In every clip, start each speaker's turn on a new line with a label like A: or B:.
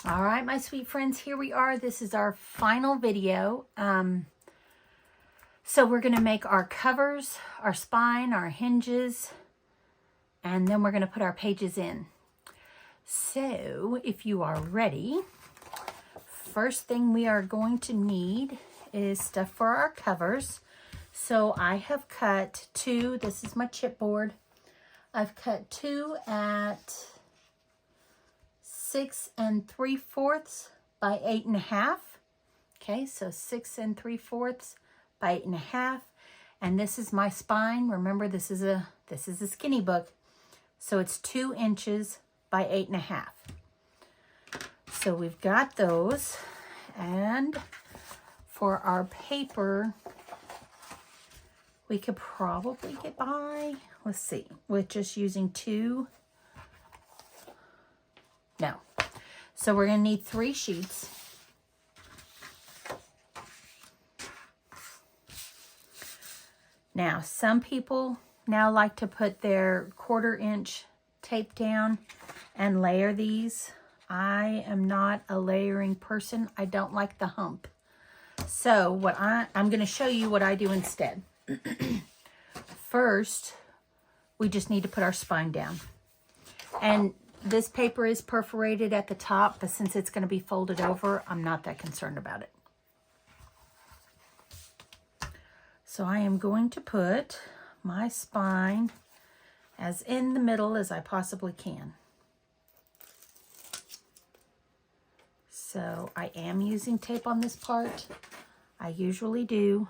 A: All right, my sweet friends, here we are. This is our final video. So we're going to make our covers, our spine, our hinges, and then we're going to put our pages in. So if you are ready, first thing we are going to need is stuff for our covers. So I have cut two, this is my chipboard. I've cut two at 6 3/4 by 8 1/2. Okay, so 6 3/4 by 8 1/2. And this is my spine. Remember, this is a skinny book. So it's 2 inches by 8 1/2. So we've got those. And for our paper, we could probably get by, let's see, with just using 2. No. So we're going to need 3 sheets. Now, some people now like to put their 1/4 inch tape down and layer these. I am not a layering person. I don't like the hump. So what I'm going to show you what I do instead. First, we just need to put our spine down. And this paper is perforated at the top, but since it's going to be folded over, I'm not that concerned about it. So I am going to put my spine as in the middle as I possibly can. So I am using tape on this part. I usually do.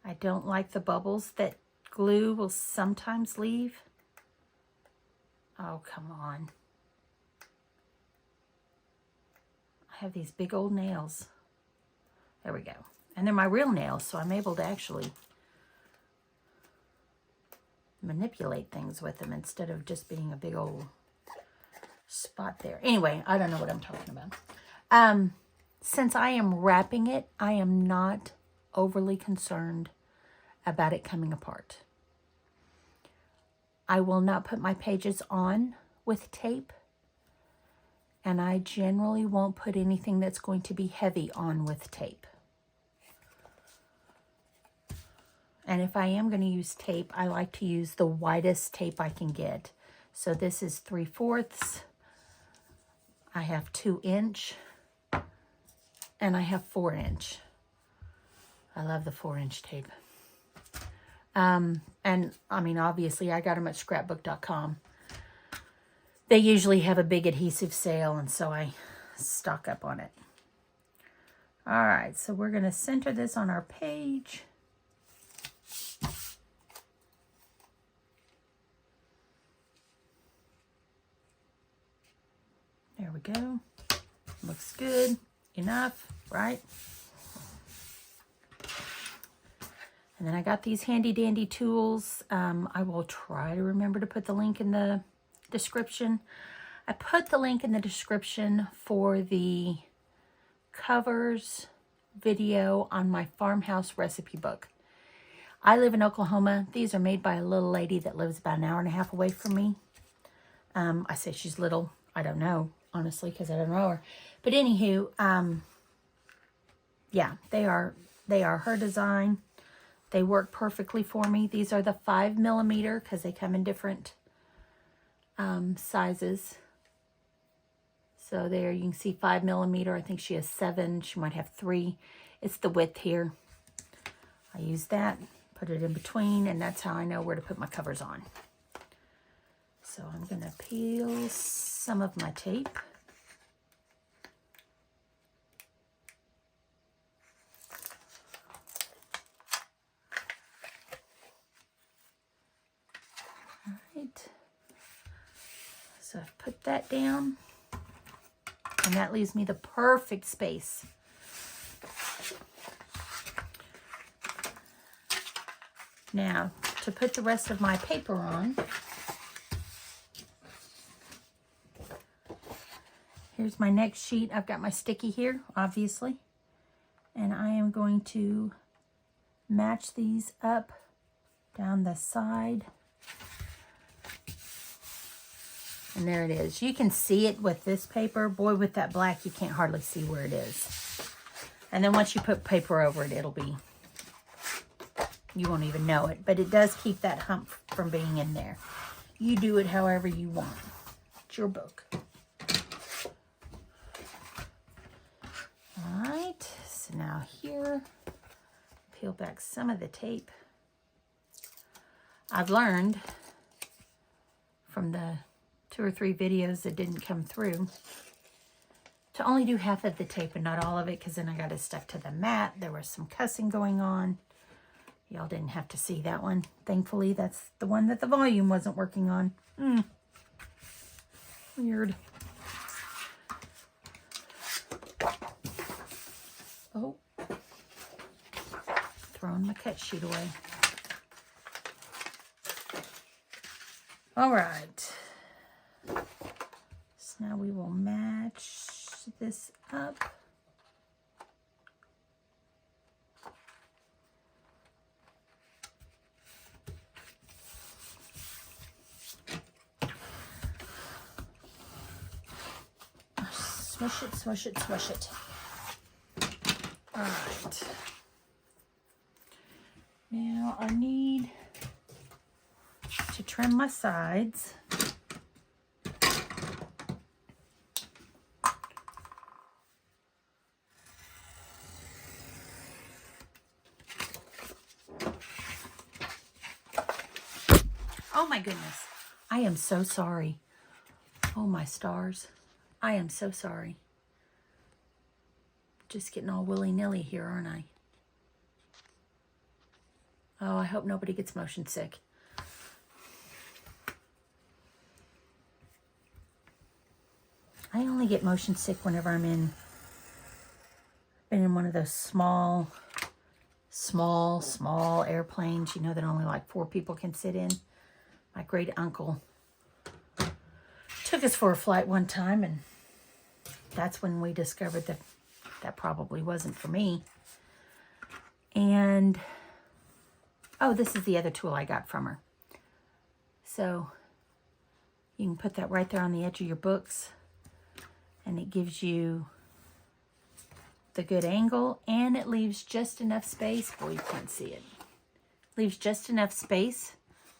A: I don't like the bubbles that glue will sometimes leave. Oh, come on. I have these big old nails. There we go. And they're my real nails, so I'm able to actually manipulate things with them instead of just being a big old spot there. Anyway, I don't know what I'm talking about. Since I am wrapping it, I am not overly concerned about it coming apart. I will not put my pages on with tape, and I generally won't put anything that's going to be heavy on with tape. And if I am going to use tape, I like to use the widest tape I can get. So this is 3/4. I have 2 inch, and I have 4 inch. I love the 4 inch tape. And I mean, obviously I got them at scrapbook.com. They usually have a big adhesive sale, and so I stock up on it. All right, so we're going to center this on our page. There we go. Looks good. Enough, right? And then I got these handy dandy tools. I will try to remember to put the link in the description. I put the link in the description for the covers video on my farmhouse recipe book. I live in Oklahoma. These are made by a little lady that lives about an hour and a half away from me. I say she's little. I don't know, honestly, because I don't know her. But anywho, yeah, they are her design. They work perfectly for me. These are the 5mm because they come in different sizes. So there you can see 5mm. I think she has 7. She might have 3. It's the width here. I use that, put it in between, and that's how I know where to put my covers on. So I'm going to peel some of my tape. So I've put that down, and that leaves me the perfect space. Now, to put the rest of my paper on, here's my next sheet. I've got my sticky here, obviously, and I am going to match these up down the side. And there it is. You can see it with this paper. Boy, with that black, you can't hardly see where it is. And then once you put paper over it, it'll be, you won't even know it. But it does keep that hump from being in there. You do it however you want. It's your book. All right. So now here, peel back some of the tape. I've learned from the 2 or 3 videos that didn't come through to only do half of the tape and not all of it, because then I got it stuck to the mat. There was some cussing going on. Y'all didn't have to see that one. Thankfully, that's the one that the volume wasn't working on. Weird. Oh. Throwing my cut sheet away. All right. So now we will match this up. Swish it, swish it, swish it. All right. Now I need to trim my sides. Oh my goodness. I am so sorry. Oh my stars. I am so sorry. Just getting all willy-nilly here, aren't I? Oh, I hope nobody gets motion sick. I only get motion sick whenever I'm in one of those small airplanes, you know, that only like 4 people can sit in. My great uncle took us for a flight one time, and that's when we discovered that that probably wasn't for me. And, oh, this is the other tool I got from her. So you can put that right there on the edge of your books, and it gives you the good angle, and it leaves just enough space. Boy, you can't see it. Leaves just enough space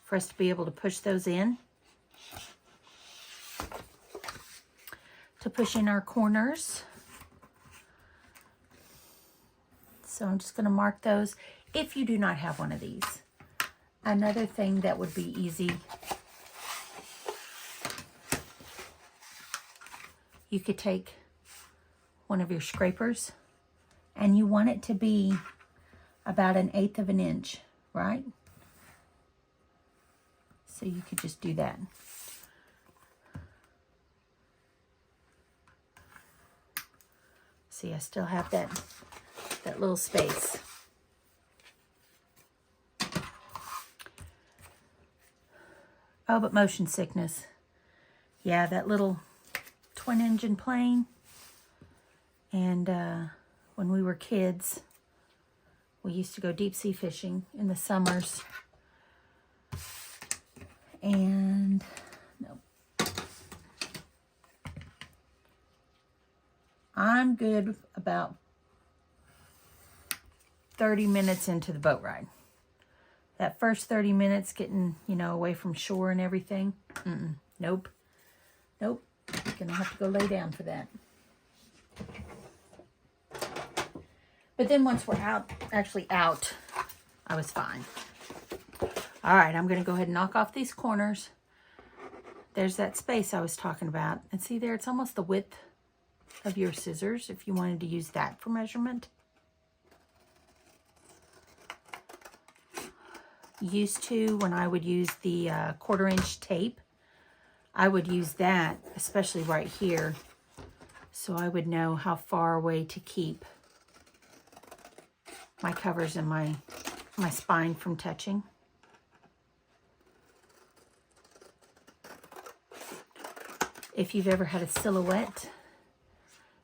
A: for us to be able to push those in. To push in our corners. So I'm just going to mark those if you do not have one of these. Another thing that would be easy, you could take one of your scrapers, and you want it to be about 1/8 of an inch, right? So you could just do that. See, I still have that little space. Oh, but motion sickness. Yeah, that little twin engine plane. And when we were kids, we used to go deep sea fishing in the summers. And no. I'm good about 30 minutes into the boat ride. That first 30 minutes getting, you know, away from shore and everything. Nope. Nope. Gonna have to go lay down for that. But then once we're actually out, I was fine. All right, I'm gonna go ahead and knock off these corners. There's that space I was talking about. And see there, it's almost the width of your scissors if you wanted to use that for measurement. Used to, when I would use the 1/4 inch tape, I would use that, especially right here, so I would know how far away to keep my covers and my spine from touching. If you've ever had a silhouette,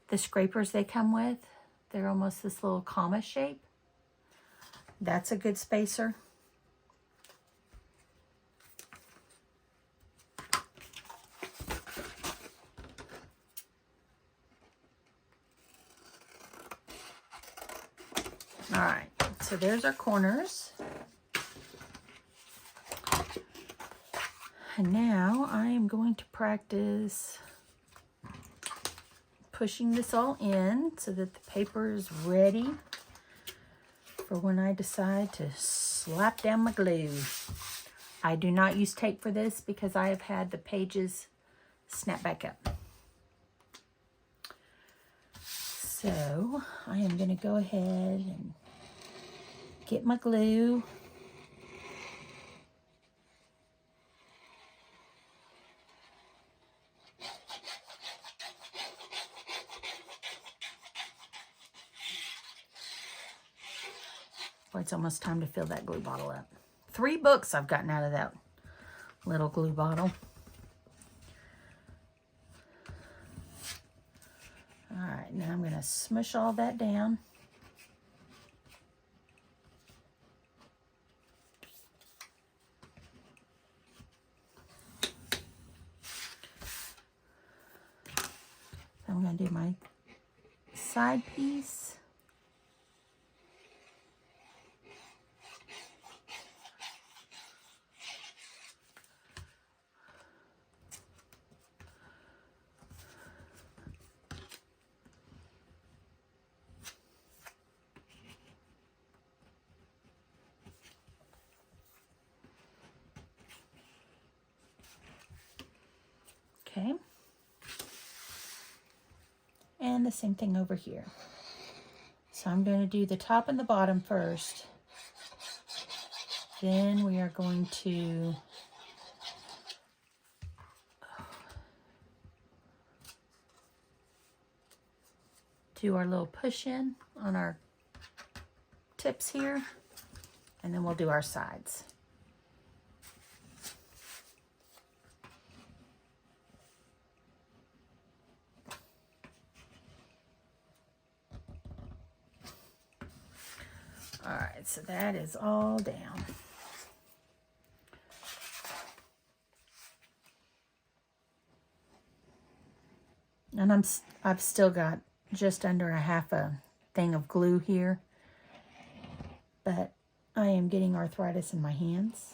A: the scrapers they come with, they're almost this little comma shape. That's a good spacer. All right, so there's our corners. And now I am going to practice pushing this all in so that the paper is ready for when I decide to slap down my glue. I do not use tape for this because I have had the pages snap back up. So I am going to go ahead and get my glue. Boy, it's almost time to fill that glue bottle up. 3 books I've gotten out of that little glue bottle. All right, now I'm going to smush all that down. I'm going to do my side piece. Okay. And the same thing over here. So I'm going to do the top and the bottom first. Then we are going to do our little push in on our tips here. And then we'll do our sides. All right, so that is all down. And I've still got just under a half a thing of glue here, but I am getting arthritis in my hands.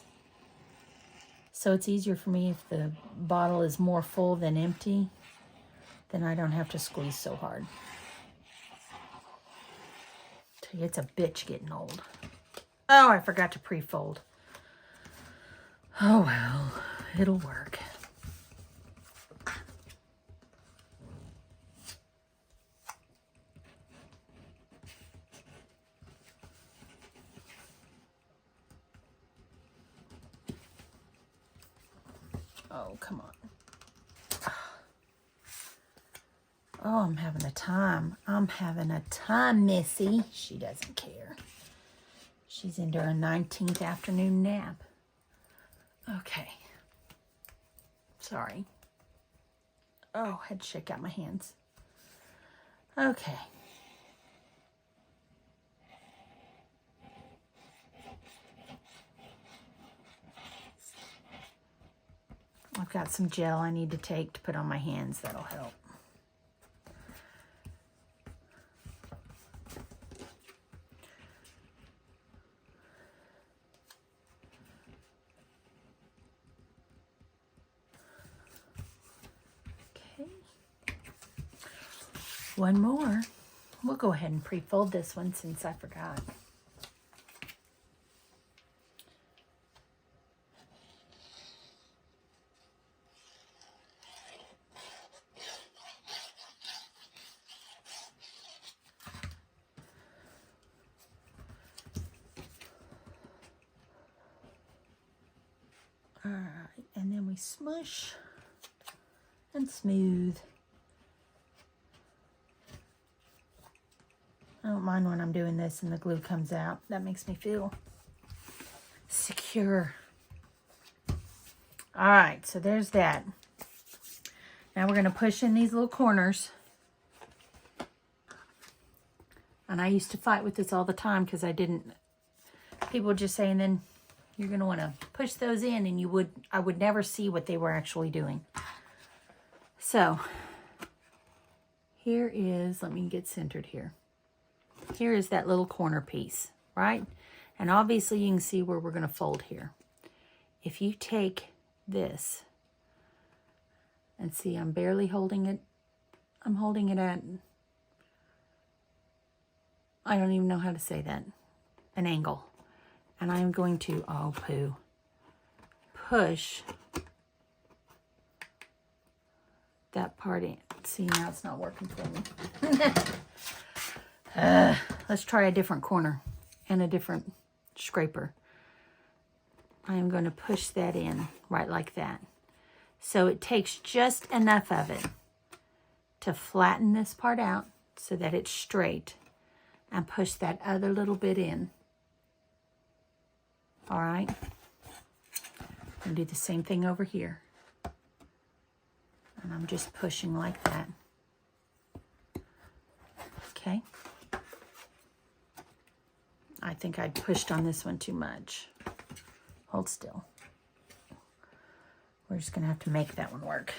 A: So it's easier for me if the bottle is more full than empty, then I don't have to squeeze so hard. It's a bitch getting old. Oh, I forgot to pre-fold. Oh well, it'll work. Oh, come on. Oh, I'm having a time. I'm having a time, Missy. She doesn't care. She's into her 19th afternoon nap. Okay. Sorry. Oh, I had to shake out my hands. Okay. I've got some gel I need to take to put on my hands. That'll help. One more. We'll go ahead and pre-fold this one since I forgot. All right, and then we smush and smooth. I don't mind when I'm doing this and the glue comes out. That makes me feel secure. All right, so there's that. Now we're going to push in these little corners. And I used to fight with this all the time because I didn't. People would just say, and then you're going to want to push those in, and I would never see what they were actually doing. So here is, let me get centered here. here is that little corner piece, right? And obviously you can see where we're going to fold here. If you take this and see, I'm barely holding it. I'm holding it at, I don't even know how to say that, an angle. And I'm going to, oh poo, push that part in. See, now it's not working for me. Let's try a different corner and a different scraper. I am going to push that in right like that. So it takes just enough of it to flatten this part out so that it's straight, and push that other little bit in. All right. And do the same thing over here. And I'm just pushing like that. Okay. I think I pushed on this one too much. Hold still. We're just going to have to make that one work.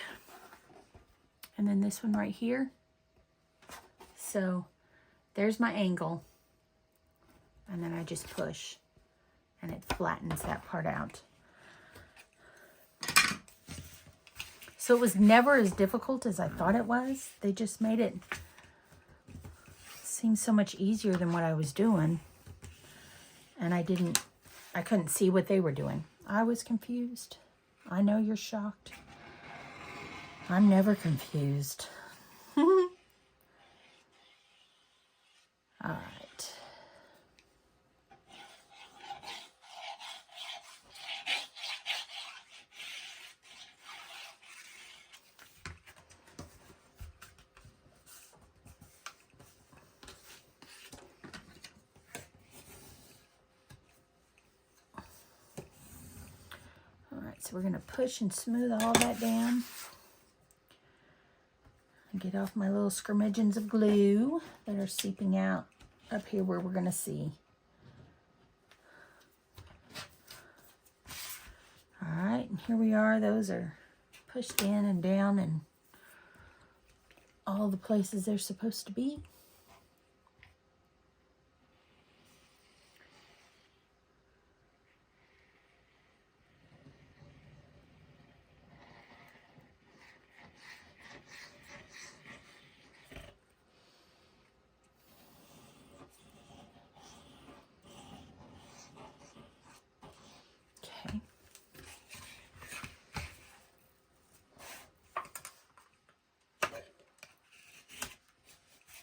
A: And then this one right here. So there's my angle. And then I just push. And it flattens that part out. So it was never as difficult as I thought it was. They just made it seem so much easier than what I was doing. And I couldn't see what they were doing. I was confused. I know you're shocked. I'm never confused. All right. So we're going to push and smooth all that down. And get off my little scrimmageons of glue that are seeping out up here where we're going to see. All right, and here we are. Those are pushed in and down and all the places they're supposed to be.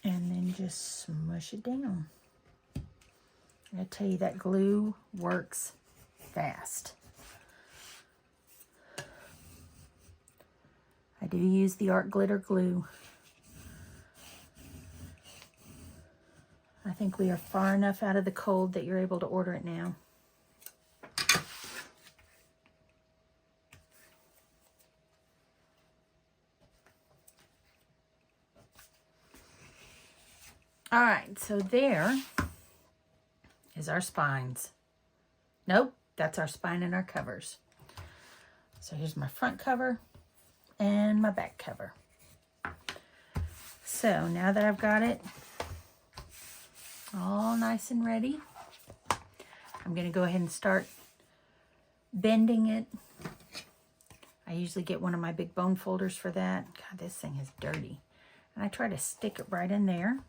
A: And then just smush it down. I tell you, that glue works fast. I do use the art glitter glue. I think we are far enough out of the cold that you're able to order it now. All right, so there is our spines. Nope, that's our spine and our covers. So here's my front cover and my back cover. So now that I've got it all nice and ready, I'm going to go ahead and start bending it. I usually get one of my big bone folders for that. God, this thing is dirty. And I try to stick it right in there,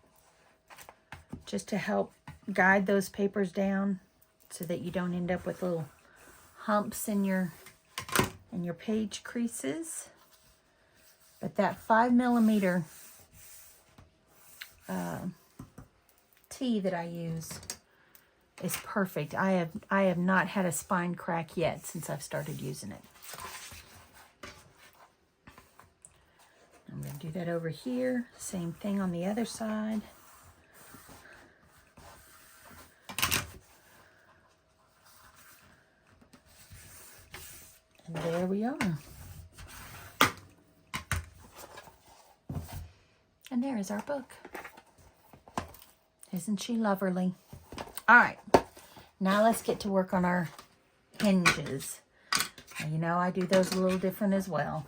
A: just to help guide those papers down so that you don't end up with little humps in your page creases. But that 5mm T that I use is perfect. I have not had a spine crack yet since I've started using it. I'm going to do that over here. Same thing on the other side. And there we are. And there is our book. Isn't she lovely? All right, now let's get to work on our hinges. And you know, I do those a little different as well.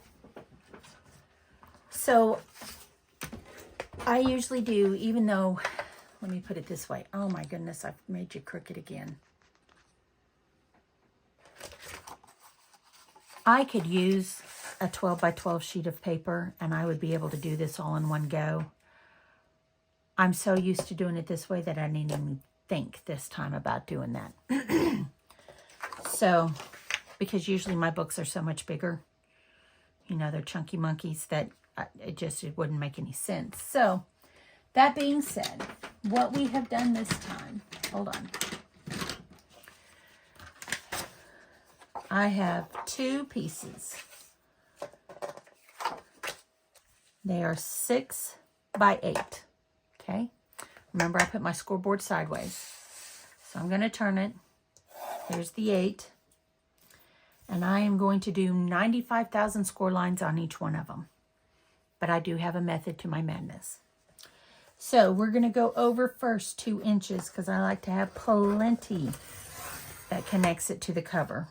A: So I usually do, even though, let me put it this way. Oh my goodness, I've made you crooked again. I could use a 12 by 12 sheet of paper and I would be able to do this all in one go. I'm so used to doing it this way that I didn't even think this time about doing that. So, because usually my books are so much bigger, you know, they're chunky monkeys, that it wouldn't make any sense. So, that being said, what we have done this time, hold on. I have 2 pieces. They are 6 by 8. Okay. Remember, I put my scoreboard sideways. So I'm going to turn it. Here's the 8. And I am going to do 95,000 score lines on each one of them. But I do have a method to my madness. So we're going to go over first 2 inches because I like to have plenty that connects it to the cover.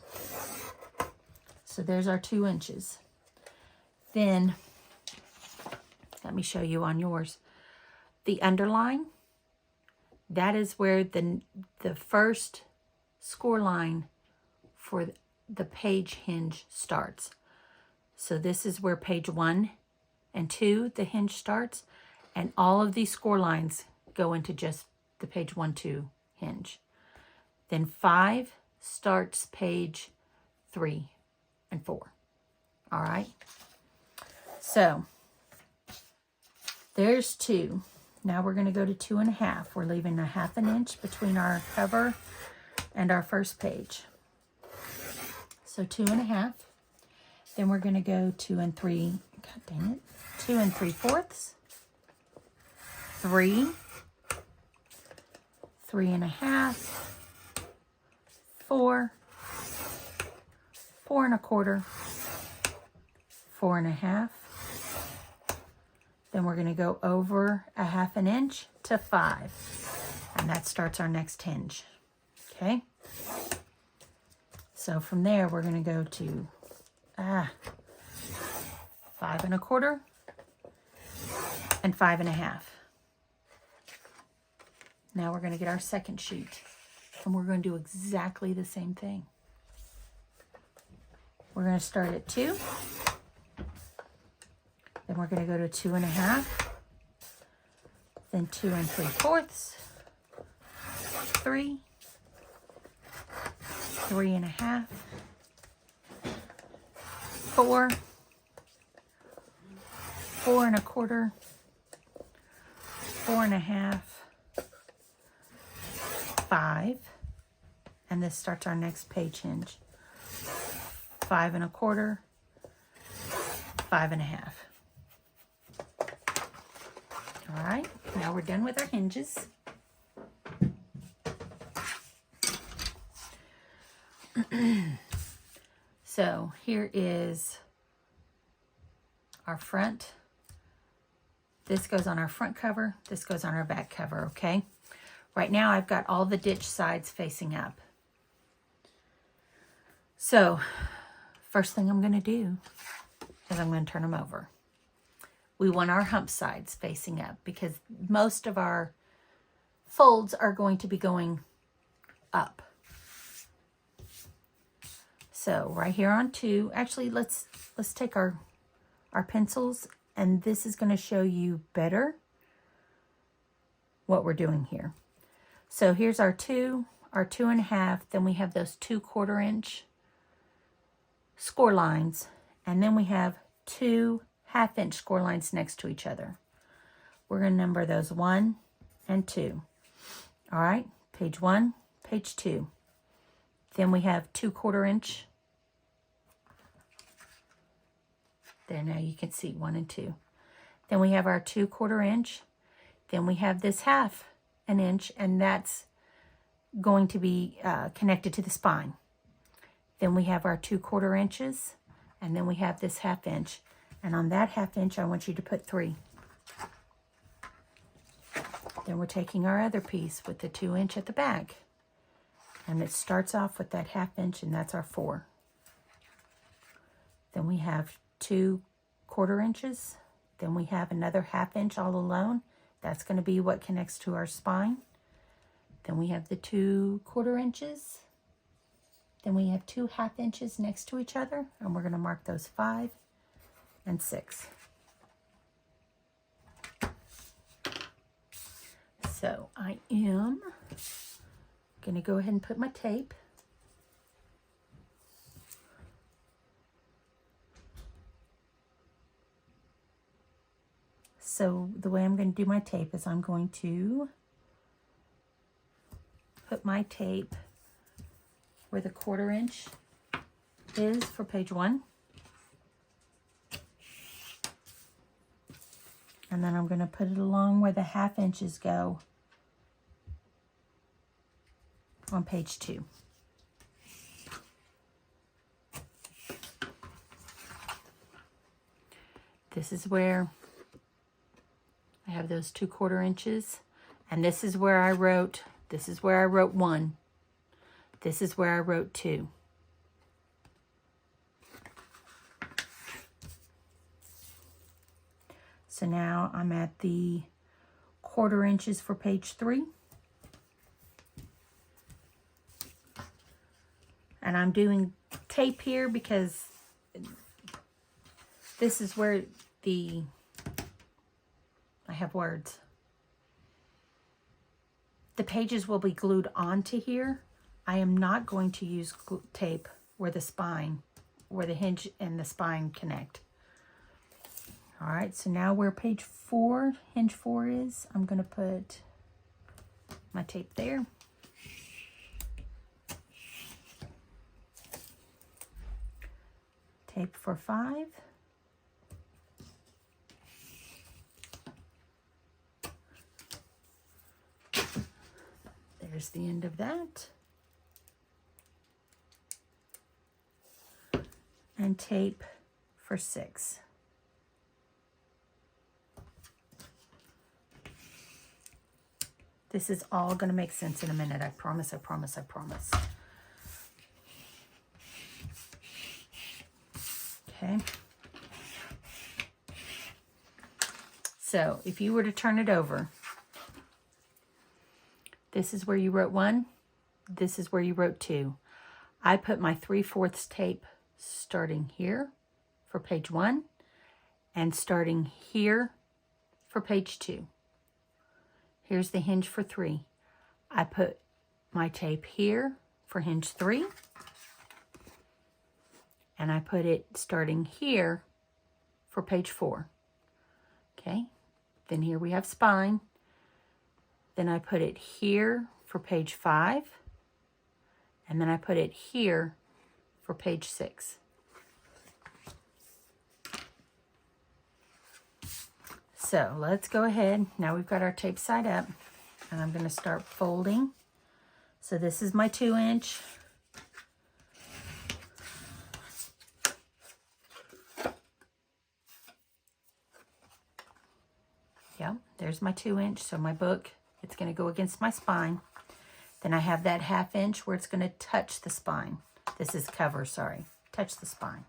A: So there's our 2 inches. Then, let me show you on yours. The underline, that is where the first score line for the page hinge starts. So this is where page 1 and 2, the hinge starts. And all of these score lines go into just the page 1, 2 hinge. Then 5 starts page 3 and 4. All right. So there's 2. Now we're going to go to 2.5. We're leaving a 1/2 inch between our cover and our first page. So 2.5. Then we're going to go 2 3. God dang it. 2 3/4. 3. 3.5. 4. 4 1/4. 4.5. Then we're going to go over a 1/2 inch to 5. And that starts our next hinge. Okay. So from there, we're going to go to 5 1/4 and 5.5. Now we're going to get our second sheet and we're going to do exactly the same thing. We're going to start at 2. Then we're going to go to 2.5. Then 2 3/4. 3. 3.5. 4. 4 1/4. 4.5. 5. And this starts our next page hinge. 5 1/4. 5.5. All right, now we're done with our hinges. So here is our front. This goes on our front cover. This goes on our back cover, okay? Right now I've got all the ditch sides facing up. So first thing I'm going to do is I'm going to turn them over. We want our hump sides facing up because most of our folds are going to be going up. So right here on 2, actually let's take our pencils, and this is going to show you better what we're doing here. So here's our 2, our 2.5, then we have those 2 1/4 inch score lines, and then we have 2 1/2 inch score lines next to each other. We're going to number those 1 and 2. All right, page 1, page 2. Then we have 2 1/4 inch. There, now you can see 1 and 2. Then we have our 2 1/4 inch. Then we have this 1/2 inch, and that's going to be connected to the spine. Then we have our 2 1/4 inches, and then we have this 1/2 inch. And on that 1/2 inch, I want you to put 3. Then we're taking our other piece with the 2 inch at the back. And it starts off with that 1/2 inch, and that's our 4. Then we have 2 1/4 inches. Then we have another 1/2 inch all alone. That's going to be what connects to our spine. Then we have the 2 1/4 inches. Then we have 2 1/2 inches next to each other, and we're going to mark those 5 and 6. So I am going to go ahead and put my tape. So the way I'm going to do my tape is I'm going to put my tape where the 1/4 inch is for page 1. And then I'm going to put it along where the 1/2 inches go on page 2. This is where I have those 2 1/4 inches, and this is where I wrote 1. This is where I wrote 2. So now I'm at the 1/4 inches for page 3. And I'm doing tape here because this is where I have words. The pages will be glued onto here. I am not going to use tape where the hinge and the spine connect. All right, so now where page 4, hinge 4 is, I'm going to put my tape there. Tape for 5. There's the end of that. And tape for 6. This is all going to make sense in a minute. I promise, I promise, I promise. Okay. So if you were to turn it over, this is where you wrote 1. This is where you wrote 2. I put my 3/4 tape starting here for page 1 and starting here for page 2. Here's the hinge for 3. I put my tape here for hinge 3. And I put it starting here for page 4. Okay, then here we have spine. Then I put it here for page 5. And then I put it here for page 6. So let's go ahead. Now we've got our tape side up, and I'm going to start folding. So this is my 2 inch. Yep, there's my 2 inch. So my book, it's going to go against my spine. Then I have that 1/2 inch where it's going to touch the spine. This is cover, sorry. Touch the spine.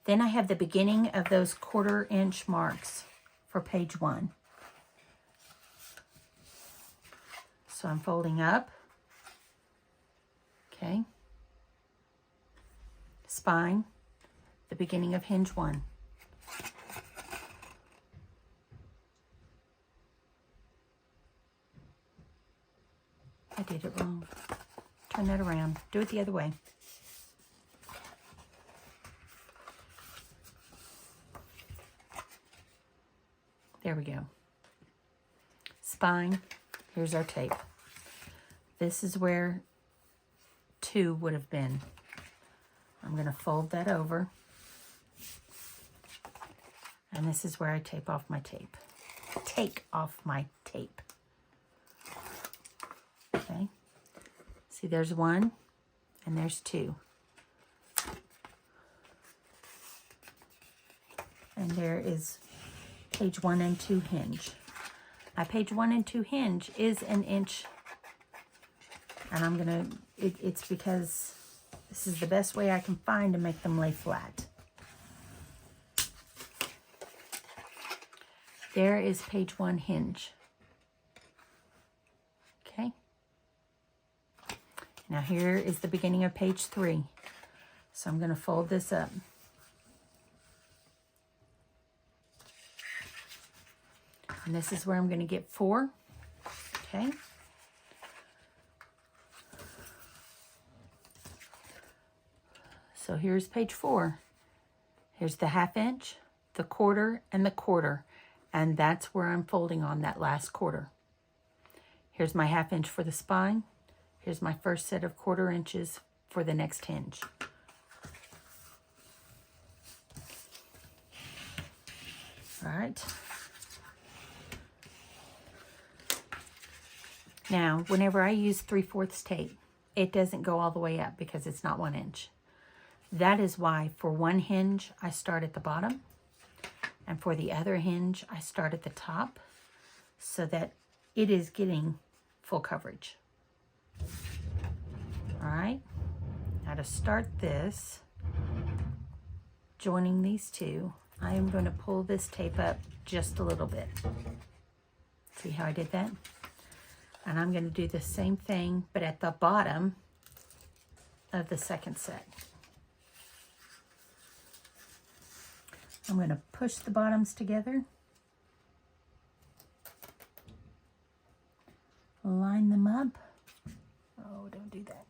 A: Then I have the beginning of those 1/4 inch marks for page 1. So I'm folding up. Okay. Spine, the beginning of hinge 1. I did it wrong. Turn that around. Do it the other way. There we go. Spine. Here's our tape. This is where 2 would have been. I'm going to fold that over. And this is where I tape off my tape. Take off my tape. Okay. See, there's 1 and there's 2. And there is page 1 and 2 hinge. My page 1 and 2 hinge is 1 inch. And I'm going to, it's because this is the best way I can find to make them lay flat. There is page 1 hinge. Now here is the beginning of page 3. So I'm going to fold this up. And this is where I'm going to get 4. Okay. So here's page 4. Here's the 1/2 inch, the 1/4, and the 1/4. And that's where I'm folding on that last 1/4. Here's my 1/2 inch for the spine. Here's my first set of 1/4 inches for the next hinge. All right. Now, whenever I use 3/4 tape, it doesn't go all the way up because it's not 1 inch. That is why for one hinge, I start at the bottom. And for the other hinge, I start at the top so that it is getting full coverage. All right. Now to start this, joining these two, I am going to pull this tape up just a little bit. See how I did that? And I'm going to do the same thing, but at the bottom of the second set. I'm going to push the bottoms together, line them up. Oh, don't do that.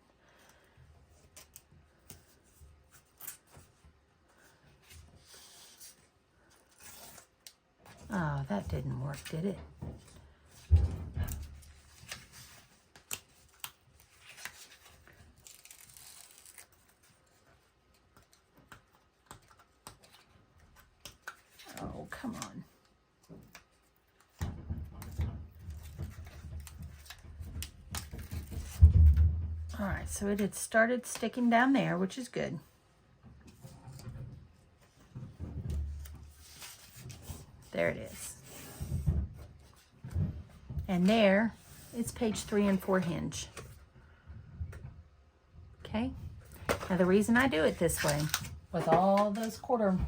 A: Oh, that didn't work, did it? Oh, come on. All right, so it had started sticking down there, which is good. There it is. And there, it's page 3 and 4 hinge. Okay. Now the reason I do it this way, with all those 1/4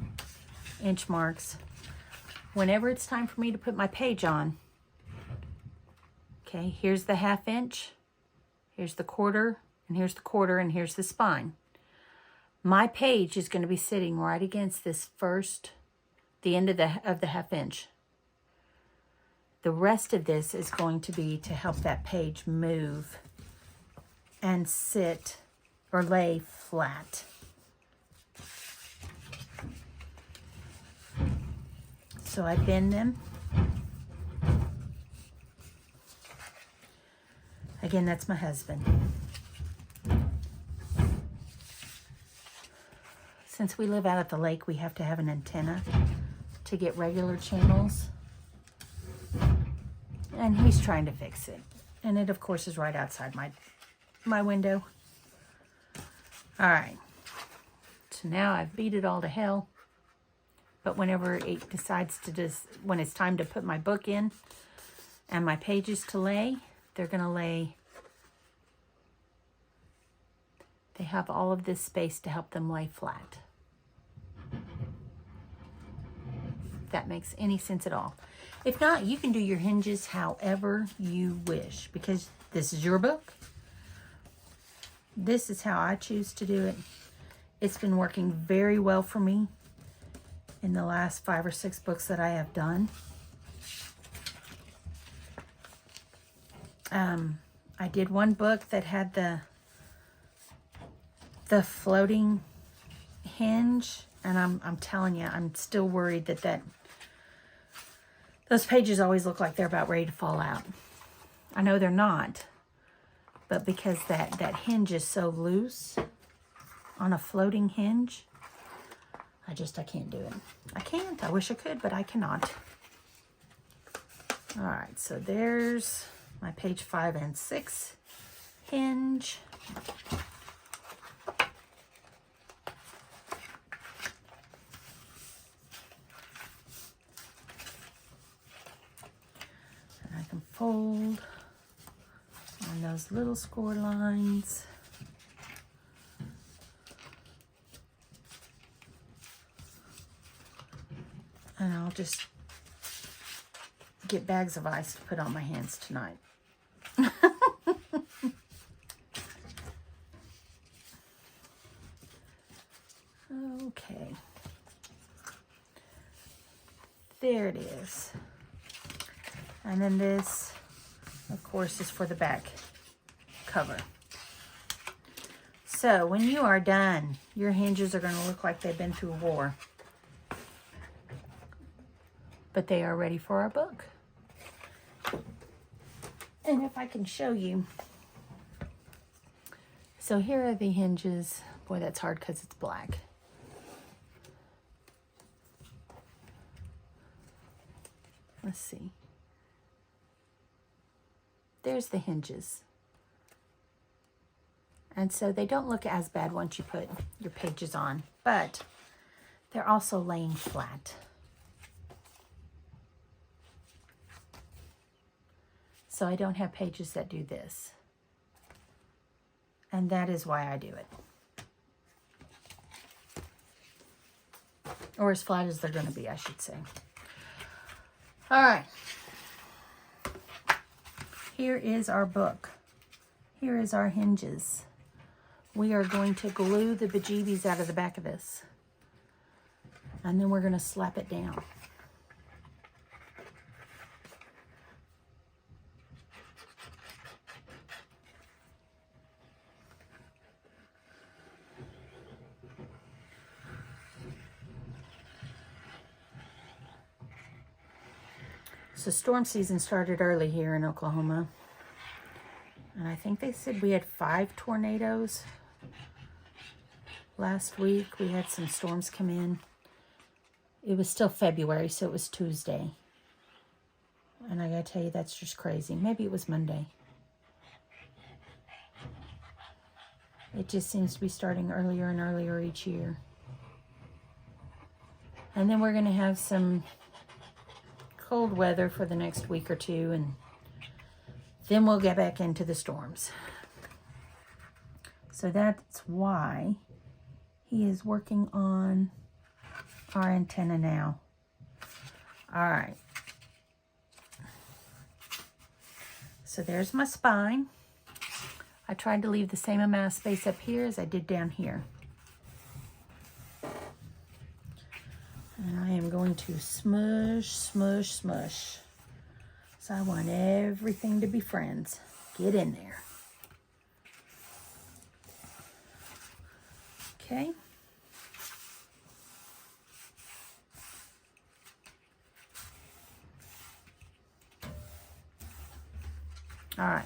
A: inch marks, whenever it's time for me to put my page on, okay, here's the 1/2 inch, here's the 1/4, and here's the 1/4, and here's the spine. My page is going to be sitting right against this the end of the 1/2 inch. The rest of this is going to be to help that page move and sit or lay flat. So I bend them. Again, that's my husband. Since we live out at the lake, we have to have an antenna to get regular channels. And he's trying to fix it. And it, of course, is right outside my window. All right. So now I've beat it all to hell. But whenever it decides to when it's time to put my book in and my pages to lay, they're going to lay. They have all of this space to help them lay flat. If that makes any sense at all. If not, you can do your hinges however you wish, because this is your book. This is how I choose to do it. It's been working very well for me in the last 5 or 6 books that I have done. I did one book that had the floating hinge, and I'm telling you, I'm still worried that those pages always look like they're about ready to fall out. I know they're not, but because that hinge is so loose on a floating hinge, I can't do it. I can't. I wish I could, but I cannot. All right, so there's my page 5 and 6 hinge. And I can fold on those little score lines. And I'll just get bags of ice to put on my hands tonight. There it is. And then this, of course, is for the back cover. So when you are done, your hinges are going to look like they've been through war. But they are ready for our book. And if I can show you. So here are the hinges. Boy, that's hard because it's black. Let's see. There's the hinges. And so they don't look as bad once you put your pages on, but they're also laying flat. So I don't have pages that do this. And that is why I do it. Or as flat as they're going to be, I should say. All right. Here is our book. Here is our hinges. We are going to glue the bejeebies out of the back of this. And then we're going to slap it down. So storm season started early here in Oklahoma. And I think they said we had 5 tornadoes. Last week we had some storms come in. It was still February, so it was Tuesday. And I gotta tell you, that's just crazy. Maybe it was Monday. It just seems to be starting earlier and earlier each year. And then we're gonna have some cold weather for the next week or two, and then we'll get back into the storms. So that's why he is working on our antenna now. All right. So there's my spine. I tried to leave the same amount of space up here as I did down here. And I am going to smush, smush, smush. So I want everything to be friends. Get in there. Okay. All right.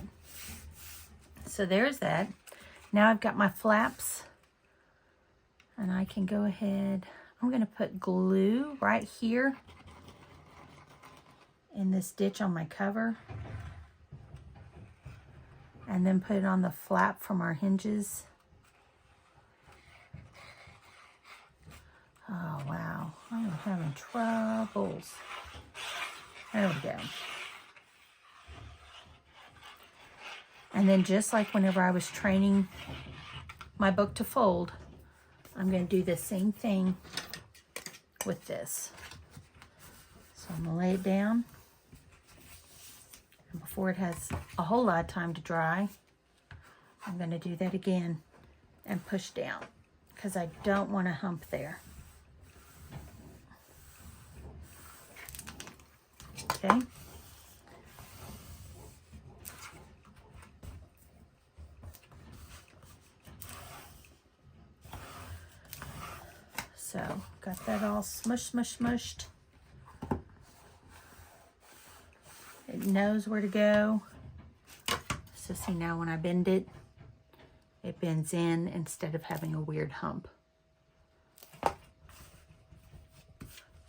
A: So there's that. Now I've got my flaps. And I can go ahead. I'm going to put glue right here in this ditch on my cover. And then put it on the flap from our hinges. Oh, wow. I'm having troubles. There we go. And then just like whenever I was training my book to fold, I'm going to do the same thing with this. So I'm going to lay it down. And before it has a whole lot of time to dry, I'm going to do that again and push down because I don't want a hump there. Okay. So, got that all smushed. It knows where to go. So see now when I bend it, it bends in instead of having a weird hump.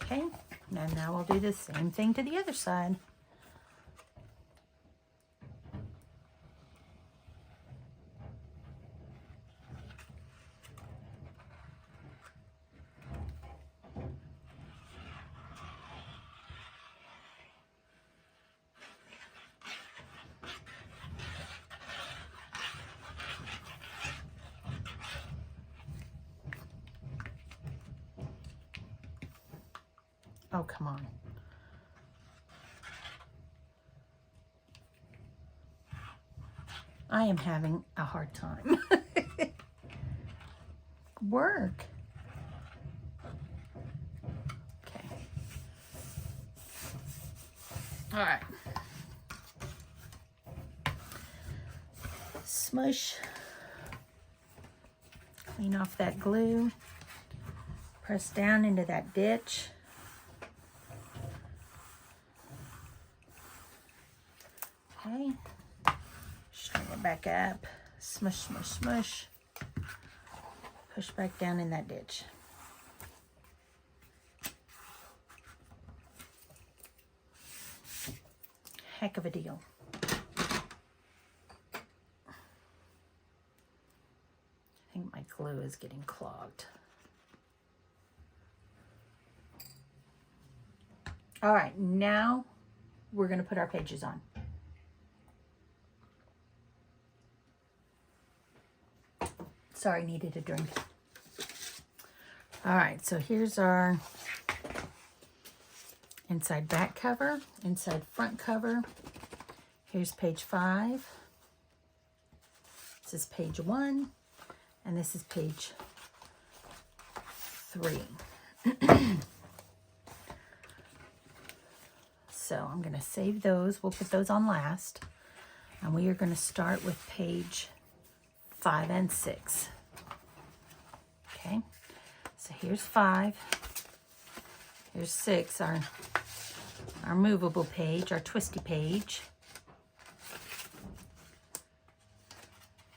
A: Okay, and now we'll do the same thing to the other side. Oh, come on. I am having a hard time. Work. Okay. All right. Smush. Clean off that glue. Press down into that ditch. Okay. String it back up. Smush, smush, smush. Push back down in that ditch. Heck of a deal. I think my glue is getting clogged. All right, now we're going to put our pages on. Sorry, needed a drink. All right, so here's our inside back cover, inside front cover. Here's page 5. This is page 1, and this is page 3. So I'm going to save those. We'll put those on last. And we are going to start with page 5 and 6. Okay, so here's 5. Here's 6, our movable page, our twisty page.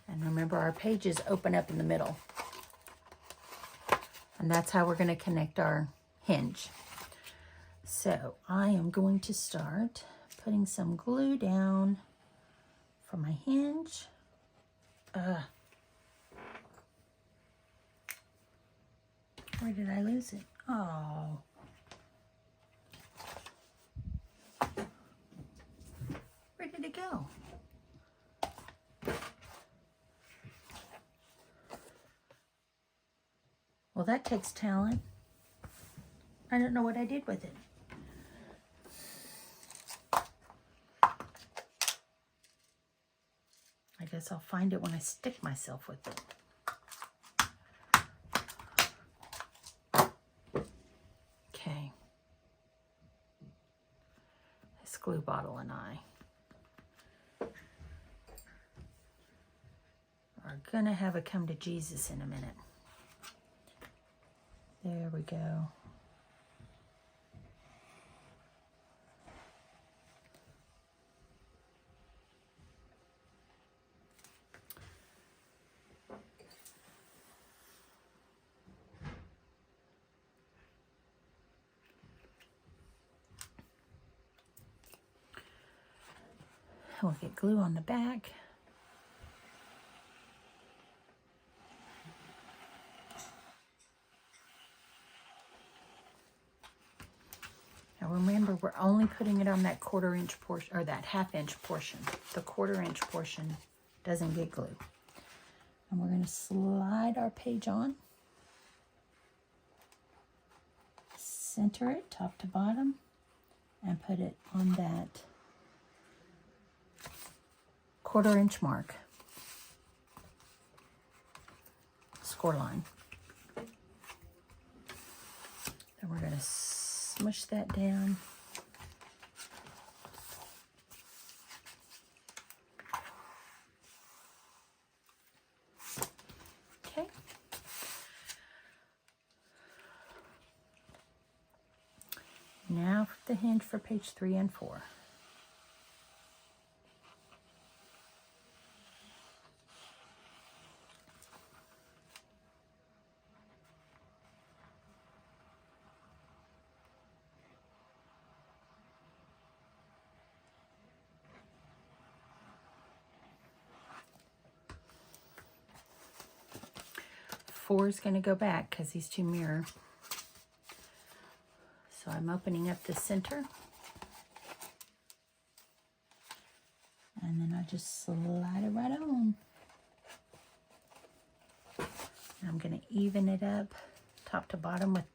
A: And remember, our pages open up in the middle. And that's how we're going to connect our hinge. So I am going to start putting some glue down for my hinge. Where did I lose it? Oh. Where did it go? Well, that takes talent. I don't know what I did with it. I guess I'll find it when I stick myself with it. Okay. This glue bottle and I are gonna have a come to Jesus in a minute. There we go. We'll get glue on the back. Now remember, we're only putting it on that 1/4 inch portion, or that 1/2 inch portion. The 1/4 inch portion doesn't get glue. And we're going to slide our page on. Center it top to bottom and put it on that 1/4 inch mark. Score line. Then we're going to smush that down. Okay. Now for the hinge for page 3 and 4. Four is going to go back because these two mirror. So I'm opening up the center. And then I just slide it right on. And I'm going to even it up top to bottom with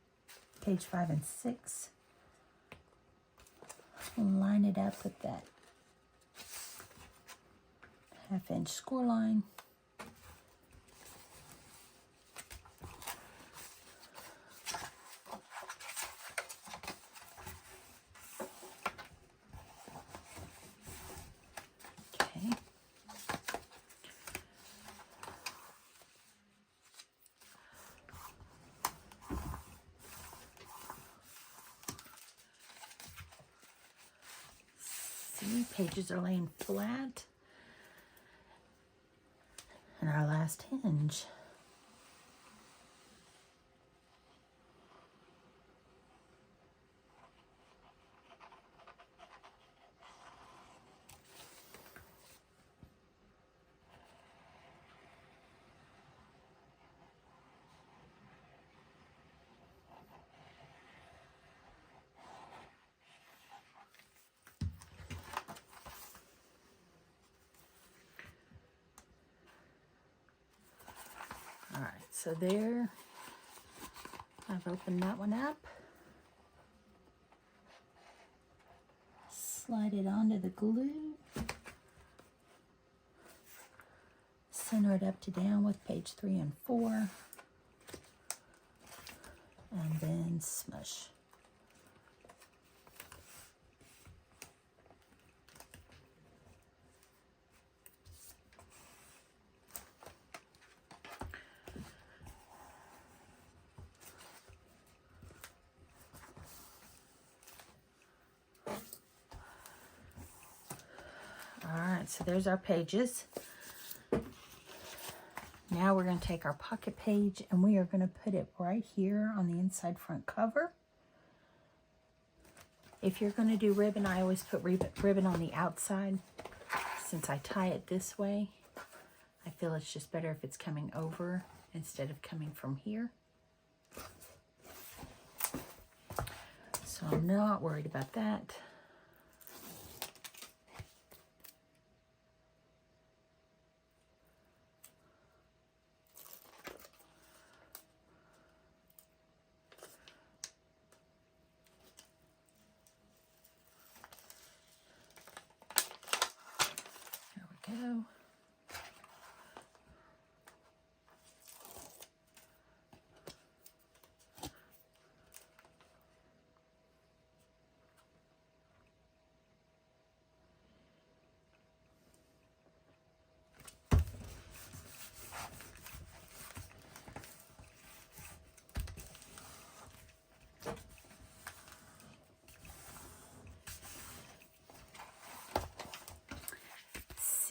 A: page 5 and 6. Line it up with that 1/2 inch score line. See, pages are laying flat. And our last hinge. All right, so there, I've opened that one up. Slide it onto the glue. Center it up to down with page 3 and 4. And then smush. Alright, so there's our pages. Now we're going to take our pocket page and we are going to put it right here on the inside front cover. If you're going to do ribbon, I always put ribbon on the outside. Since I tie it this way, I feel it's just better if it's coming over instead of coming from here. So I'm not worried about that. Go.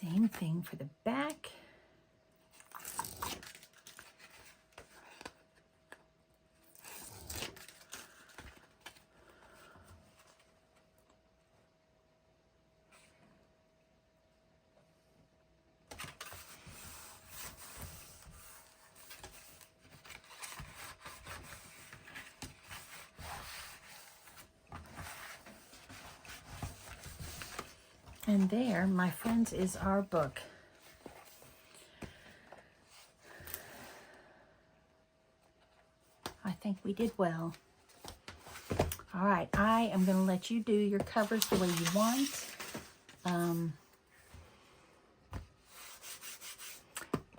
A: Same thing for the back. And there, my friends, is our book. I think we did well. All right, I am going to let you do your covers the way you want.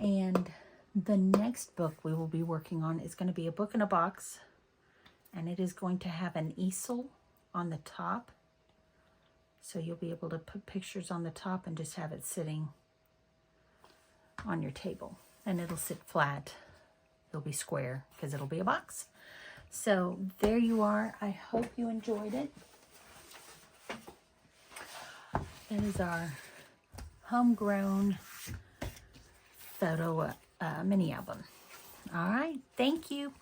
A: And the next book we will be working on is going to be a book in a box. And it is going to have an easel on the top. So you'll be able to put pictures on the top and just have it sitting on your table. And it'll sit flat. It'll be square because it'll be a box. So there you are. I hope you enjoyed it. That is our Homegrown photo mini album. All right. Thank you.